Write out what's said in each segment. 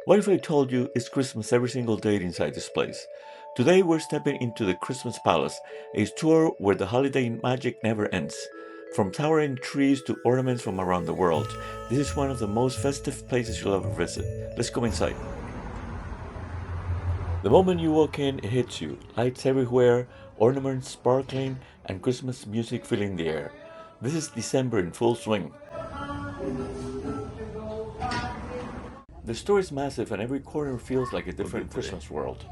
What if I told you it's Christmas every single day inside this place? Today we're stepping into the Christmas Palace, a tour where the holiday magic never ends. From towering trees to ornaments from around the world, this is one of the most festive places you'll ever visit. Let's go inside. The moment you walk in, it hits you. Lights everywhere, ornaments sparkling, and Christmas music filling the air. This is December in full swing. The store is massive and every corner feels like a different Christmas world.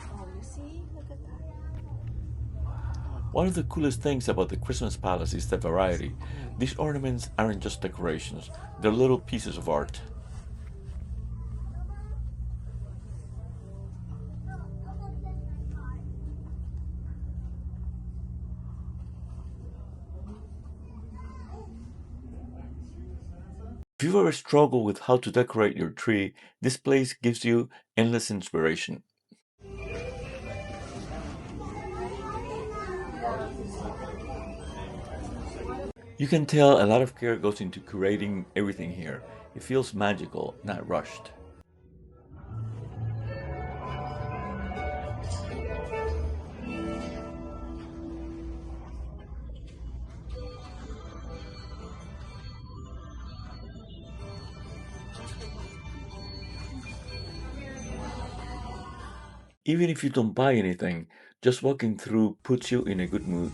Oh, you see? Look at that. One of the coolest things about the Christmas Palace is the variety. These ornaments aren't just decorations, they're little pieces of art. If you've ever struggled with how to decorate your tree, this place gives you endless inspiration. You can tell a lot of care goes into curating everything here. It feels magical, not rushed. Even if you don't buy anything, just walking through puts you in a good mood.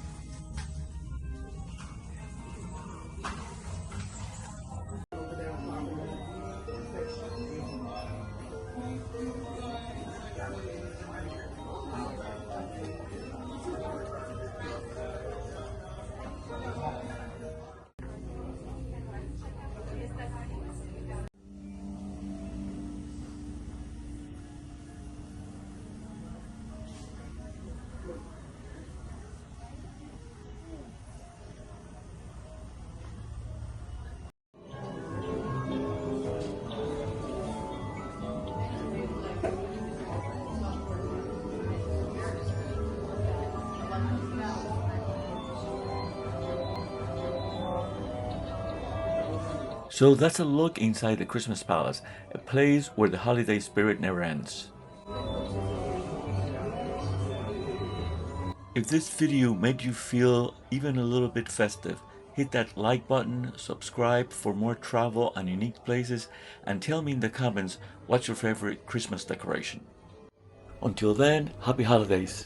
So that's a look inside the Christmas Palace, a place where the holiday spirit never ends. If this video made you feel even a little bit festive, hit that like button, subscribe for more travel and unique places, and tell me in the comments what's your favorite Christmas decoration. Until then, happy holidays!